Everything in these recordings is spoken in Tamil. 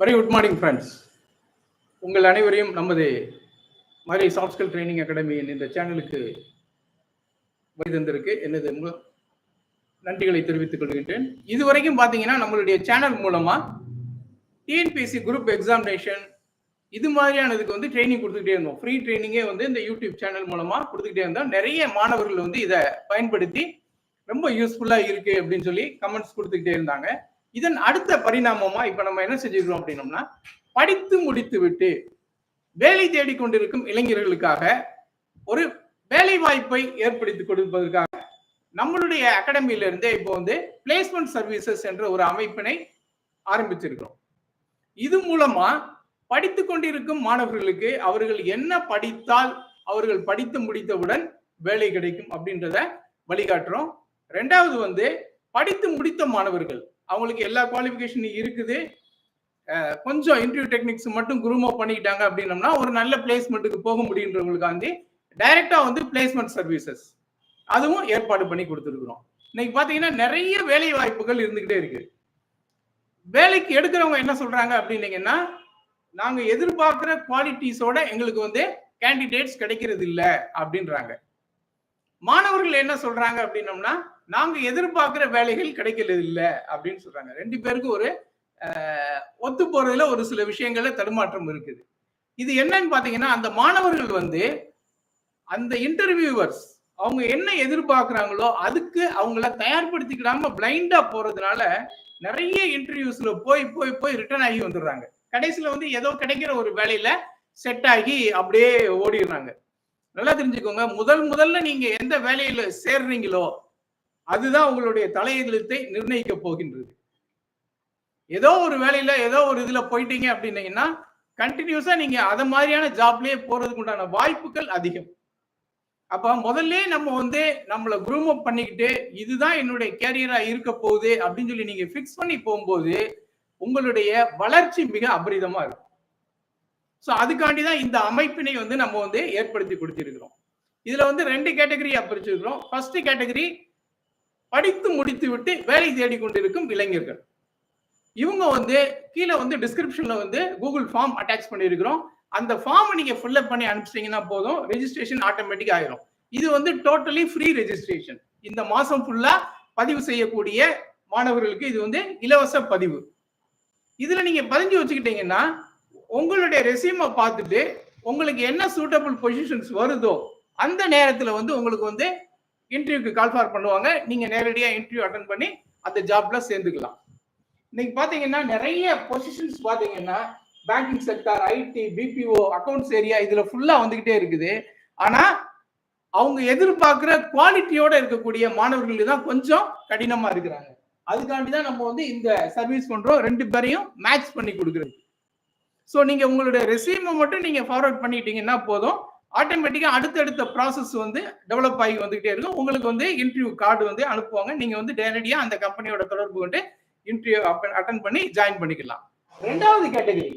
Very good morning friends. உங்கள் அனைவரையும் நமது மாதிரி சாஃப்ட் ஸ்கில் ட்ரைனிங் அகாடமியின் இந்த சேனலுக்கு வைத்திருந்திருக்கு எனது நன்றிகளை தெரிவித்துக் கொள்கின்றேன். இதுவரைக்கும் பார்த்தீங்கன்னா நம்மளுடைய சேனல் மூலமா டிஎன்பிஎஸ்சி குரூப் எக்ஸாமினேஷன் இது மாதிரியானதுக்கு வந்து ட்ரைனிங் கொடுத்துக்கிட்டே இருந்தோம். ஃப்ரீ ட்ரைனிங்கே வந்து இந்த யூடியூப் சேனல் மூலமா கொடுத்துக்கிட்டே இருந்தோம். நிறைய மாணவர்கள் வந்து இதை பயன்படுத்தி ரொம்ப யூஸ்ஃபுல்லா இருக்கு அப்படின்னு சொல்லி கமெண்ட்ஸ் கொடுத்துக்கிட்டே இருந்தாங்க. இதன் அடுத்த பரிணாமமா இப்ப நம்ம என்ன செஞ்சுக்கிறோம் அப்படின்னோம்னா, படித்து முடித்து விட்டு வேலை தேடிக்கொண்டிருக்கும் இளைஞர்களுக்காக ஒரு வேலை வாய்ப்பை ஏற்படுத்தி கொடுப்பதற்காக நம்மளுடைய அகாடமியில இருந்தே இப்போ வந்து பிளேஸ்மெண்ட் சர்வீசஸ் என்ற ஒரு அமைப்பினை ஆரம்பிச்சிருக்கிறோம். இது மூலமா படித்து கொண்டிருக்கும் மாணவர்களுக்கு அவர்கள் என்ன படித்தால் அவர்கள் படித்து முடித்தவுடன் வேலை கிடைக்கும் அப்படின்றத வழிகாட்டுறோம். ரெண்டாவது வந்து படித்து முடித்த மாணவர்கள் அவங்களுக்கு எல்லா குவாலிஃபிகேஷன் இருக்குது, கொஞ்சம் இன்டர்வியூ டெக்னிக்ஸ் மட்டும் குரூம் அப் பண்ணிக்கிட்டாங்க அப்படின்னம்னா ஒரு நல்ல பிளேஸ்மெண்ட்டுக்கு போக முடியுன்றவங்களுக்காண்டி டைரக்டா வந்து பிளேஸ்மெண்ட் சர்வீசஸ் அதுவும் ஏற்பாடு பண்ணி கொடுத்துருக்குறோம். இன்னைக்கு பாத்தீங்கன்னா நிறைய வேலை வாய்ப்புகள் இருந்துகிட்டே இருக்கு. வேலைக்கு எடுக்கிறவங்க என்ன சொல்றாங்க அப்படின்னீங்கன்னா, நாங்க எதிர்பார்க்கிற குவாலிட்டிஸோட எங்களுக்கு வந்து கேண்டிடேட்ஸ் கிடைக்கிறது இல்லை அப்படின்றாங்க. மாணவர்கள் என்ன சொல்றாங்க அப்படின்னம்னா, நாங்க எதிர்பார்க்கிற வேலைகள் கிடைக்கிறது இல்லை அப்படின்னு சொல்றாங்க. ரெண்டு பேருக்கு ஒரு ஒத்து போறதுல ஒரு சில விஷயங்கள்ல தடுமாற்றம் இருக்குது. இது என்னன்னு பாத்தீங்கன்னா, அந்த மாணவர்கள் வந்து அந்த இன்டர்வியூவர்ஸ் அவங்க என்ன எதிர்பார்க்கிறாங்களோ அதுக்கு அவங்கள தயார்படுத்திக்கிடாம பிளைண்டா போறதுனால நிறைய இன்டர்வியூஸ்ல போய் போய் போய் ரிட்டர்ன் ஆகி வந்துடுறாங்க. கடைசியில வந்து ஏதோ கிடைக்கிற ஒரு வேலையில செட் ஆகி அப்படியே ஓடிடுறாங்க. நல்லா தெரிஞ்சுக்கோங்க, முதல்ல நீங்க எந்த வேலையில சேர்றீங்களோ அதுதான் உங்களுடைய தலையெழுத்தை நிர்ணயிக்க போகின்றது. ஏதோ ஒரு வேலையில ஏதோ ஒரு இதுல போயிட்டீங்க அப்படின்னீங்கன்னா கண்டினியூஸா நீங்க அத மாதிரியான ஜாப்லயே போறதுக்கு உண்டான வாய்ப்புகள் அதிகம். அப்ப முதல்ல நம்ம வந்து நம்மள குரூம் அப் பண்ணிக்கிட்டு இதுதான் என்னுடைய கேரியரா இருக்க போகுது அப்படின்னு சொல்லி நீங்க பிக்ஸ் பண்ணி போகும்போது உங்களுடைய வளர்ச்சி மிக அபரிதமா இருக்கும். ஸோ அதுக்காண்டிதான் இந்த அமைப்பினை வந்து நம்ம வந்து ஏற்படுத்தி கொடுத்திருக்கிறோம். இதுல வந்து ரெண்டு கேட்டகரியா பிரிச்சிருக்கிறோம். ஃபர்ஸ்ட் கேட்டகரி படித்து முடித்து விட்டு வேலை தேடிக்கொண்டிருக்கும் இளைஞர்கள். இவங்க வந்து கீழே வந்து டிஸ்கிரிப்ஷன்ல வந்து கூகுள் ஃபார்ம் அட்டாச் பண்ணியிருக்கிறோம். அந்த ஃபார்மை நீங்க ஃபில் அப் பண்ணி அனுப்பிச்சிட்டீங்கன்னா போதும், ரெஜிஸ்ட்ரேஷன் ஆட்டோமேட்டிக் ஆயிரும். இது வந்து டோட்டலி ஃப்ரீ ரெஜிஸ்ட்ரேஷன். இந்த மாசம் ஃபுல்லா பதிவு செய்யக்கூடிய மாணவர்களுக்கு இது வந்து இலவச பதிவு. இதுல நீங்க பதிஞ்சு வச்சுக்கிட்டீங்கன்னா உங்களுடைய ரெஸ்யூமை பார்த்துட்டு உங்களுக்கு என்ன சூட்டபிள் பொசிஷன்ஸ் வருதோ அந்த நேரத்துல வந்து உங்களுக்கு வந்து இன்டர்வியூக்கு கால் ஃபார் பண்ணுவாங்க. நீங்க நேரடியா இன்டர்வியூ அட்டெண்ட் பண்ணி அந்த ஜாப்ல சேர்ந்துக்கலாம். இன்னைக்கு பாத்தீங்கன்னா நிறைய பொசிஷன்ஸ் பாத்தீங்கன்னா banking sector, IT, BPO, accounts area இதுல ஃபுல்லா வந்துகிட்டே இருக்குது. ஆனா அவங்க எதிர்பார்க்கிற குவாலிட்டியோட இருக்கக்கூடிய மாணவர்களுக்கு தான் கொஞ்சம் கடினமா இருக்கிறாங்க. அதுக்காண்டிதான் நம்ம வந்து இந்த சர்வீஸ் பண்றோம், ரெண்டு பேரையும் மேட்ச் பண்ணி கொடுக்குறது. ஸோ நீங்க உங்களுடைய ரெஸ்யூமை மட்டும் நீங்க ஃபார்வர்ட் பண்ணிட்டீங்கன்னா போதும், ஆட்டோமேட்டிக்கா அடுத்தடுத்த ப்ராசஸ் வந்து டெவலப் ஆகி வந்துகிட்டே இருக்கும். உங்களுக்கு வந்து இன்டர்வியூ கார்டு வந்து அனுப்புவாங்க. நீங்க வந்து நேரடியா அந்த கம்பெனியோட தொடர்பு கொண்டு இன்டர்வியூ அட்டெண்ட் பண்ணி ஜாயின் பண்ணிக்கலாம். ரெண்டாவது கேட்டகரி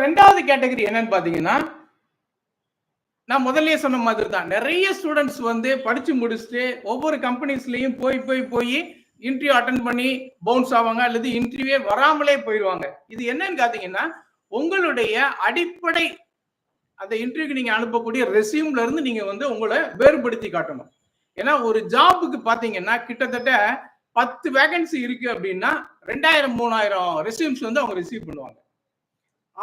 ரெண்டாவது கேட்டகரி என்னன்னு பாத்தீங்கன்னா, நான் முதல்லயே சொன்ன மாதிரி தான் நிறைய ஸ்டூடெண்ட்ஸ் வந்து படிச்சு முடிச்சுட்டு ஒவ்வொரு கம்பெனிஸ்லயும் போய் போய் போய் இன்டர்வியூ அட்டெண்ட் பண்ணி பவுன்ஸ் ஆவாங்க அல்லது இன்டர்வியூவே வராமலே போயிடுவாங்க. இது என்னன்னு பாத்தீங்கன்னா, உங்களுடைய அடிப்படை அந்த இன்டர்வியூக்கு நீங்க அனுப்பக்கூடிய ரெஸ்யூம்ல இருந்து நீங்க வந்து உங்களை வேறுபடுத்தி காட்டணும். ஏன்னா ஒரு ஜாபுக்கு பாத்தீங்கன்னா கிட்டத்தட்ட 10 வேகன்சி இருக்கு அப்படின்னா 2000-3000 ரெஸ்யூம்ஸ் வந்து அவங்க ரிசீவ் பண்ணுவாங்க.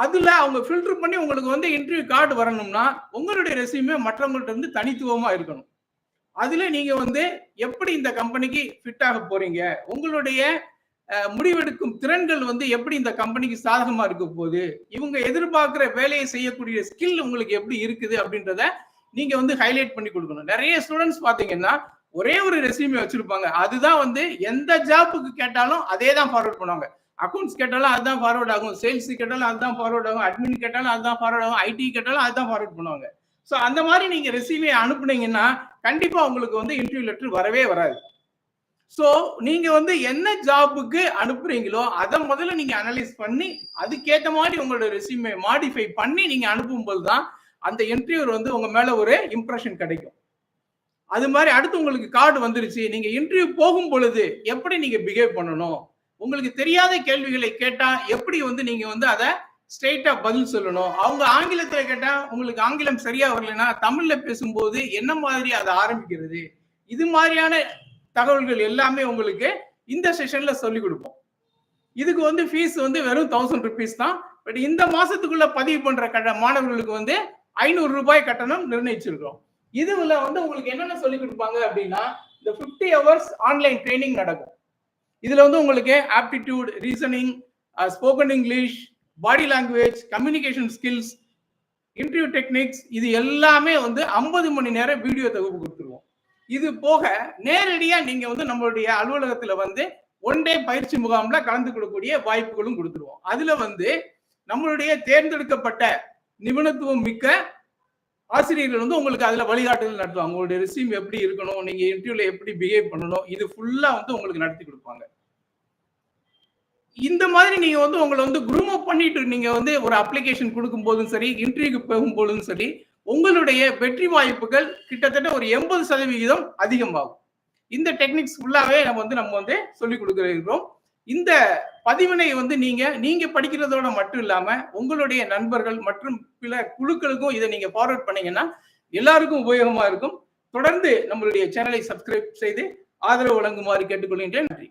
அதுல அவங்க ஃபில்டர் பண்ணி உங்களுக்கு வந்து இன்டர்வியூ கார்டு வரணும்னா உங்களுடைய ரெஸ்யூமே மற்றவங்கள்ட்ட இருந்து தனித்துவமா இருக்கணும். அதுல நீங்க வந்து எப்படி இந்த கம்பெனிக்கு ஃபிட் ஆக போறீங்க, உங்களுடைய முடிவெடுக்கும் திறன்கள் வந்து எப்படி இந்த கம்பெனிக்கு சாதகமா இருக்க போகுது, இவங்க எதிர்பார்க்கிற வேலையை செய்யக்கூடிய ஸ்கில் உங்களுக்கு எப்படி இருக்குது அப்படின்றத நீங்க வந்து ஹைலைட் பண்ணி கொடுக்கணும். நிறைய ஸ்டூடெண்ட்ஸ் பாத்தீங்கன்னா ஒரே ஒரு ரெஸ்யூமே வச்சிருப்பாங்க. அதுதான் வந்து எந்த ஜாப்புக்கு கேட்டாலும் அதே தான் ஃபார்வர்ட் பண்ணுவாங்க. அக்கௌண்ட்ஸ் கேட்டாலும் அதுதான் ஃபார்வர்ட் ஆகும், சேல்ஸ் கேட்டாலும் அதுதான் ஃபார்வர்ட் ஆகும், அட்மின் கேட்டாலும் அதுதான் ஃபார்வர்ட் ஆகும், ஐடி கேட்டாலும் அதுதான் ஃபார்வர்ட் பண்ணுவாங்க. ஸோ அந்த மாதிரி நீங்க ரெஸ்யூமே அனுப்புனீங்கன்னா கண்டிப்பா உங்களுக்கு வந்து இன்டர்வியூ லெட்டர் வரவே வராது. ஸோ நீங்க வந்து என்ன ஜாபுக்கு அனுப்புறீங்களோ அதை முதல்ல நீங்க அனலைஸ் பண்ணி அதுக்கேற்ற மாதிரி உங்களோட ரெஸ்யூமே மாடிஃபை பண்ணி நீங்க அனுப்பும்போது தான் அந்த இன்டர்வியூர் வந்து உங்க மேல ஒரு இம்ப்ரெஷன் கிடைக்கும். அது மாதிரி அடுத்து உங்களுக்கு கார்டு வந்துருச்சு. நீங்க இன்டர்வியூ போகும் பொழுது எப்படி நீங்க பிஹேவ் பண்ணணும், உங்களுக்கு தெரியாத கேள்விகளை கேட்டா எப்படி வந்து நீங்க வந்து அதை ஸ்ட்ரெயிட்டா பதில் சொல்லணும். அவங்க ஆங்கிலத்துல கேட்டா உங்களுக்கு ஆங்கிலம் சரியா வரலைன்னா தமிழ்ல பேசும்போது என்ன மாதிரி அதை ஆரம்பிக்கிறது, இது மாதிரியான தகவல்கள் எல்லாமே உங்களுக்கு இந்த செஷன்ல சொல்லிக் கொடுப்போம். இதுக்கு வந்து ஃபீஸ் வந்து வெறும் 1000 rupees தான். பட் இந்த மாசத்துக்குள்ள பதிவு பண்ற மாணவர்களுக்கு வந்து 500 ரூபாய் கட்டணம் நிர்ணயிச்சிருக்கோம். இதுல வந்து உங்களுக்கு என்னென்ன சொல்லி கொடுப்பாங்க அப்படின்னா, இந்த 50 hours ஆன்லைன் ட்ரைனிங் நடக்கும். இதுல வந்து உங்களுக்கு aptitude, reasoning, spoken English, body language, communication skills, interview techniques, இது எல்லாமே வந்து 50 மணி நேரம் வீடியோ தொகுப்பு கொடுத்துருவோம். இது போக நேரடியா நீங்க வந்து நம்மளுடைய அலுவலகத்துல வந்து ஒன் டே பயிற்சி முகாம்ல கலந்து கொள்ளக்கூடிய வாய்ப்புகளும் கொடுத்துருவோம். அதுல வந்து நம்மளுடைய தேர்ந்தெடுக்கப்பட்ட நிபுணத்துவம் மிக்க ஆசிரியர்கள் வந்து உங்களுக்கு அதுல வழிகாட்டுதல் நடத்துவாங்க. உங்களுடைய ரெஸ்யூம் எப்படி இருக்கணும், நீங்க இன்டர்வியூல எப்படி பிஹேவ் பண்ணணும், இது ஃபுல்லா வந்து உங்களுக்கு நடத்தி கொடுப்பாங்க. இந்த மாதிரி நீங்க வந்து உங்களை வந்து குரூம் அப் பண்ணிட்டு நீங்க வந்து ஒரு அப்ளிகேஷன் கொடுக்கும் போதும் சரி, இன்டர்வியூக்கு போகும் போதும் சரி, உங்களுடைய வெற்றி வாய்ப்புகள் கிட்டத்தட்ட ஒரு 80% அதிகமாகும். இந்த டெக்னிக்ஸ் ஃபுல்லாவே நம்ம வந்து சொல்லிக் கொடுக்கிறோம். இந்த பதிவினை வந்து நீங்க படிக்கிறதோட மட்டும் இல்லாம உங்களுடைய நண்பர்கள் மற்றும் பிற குழுக்களுக்கும் இதை நீங்க ஃபார்வர்ட் பண்ணீங்கன்னா எல்லாருக்கும் உபயோகமா இருக்கும். தொடர்ந்து நம்மளுடைய சேனலை சப்ஸ்கிரைப் செய்து ஆதரவு வழங்குமாறு கேட்டுக்கொள்கின்றேன். நன்றி.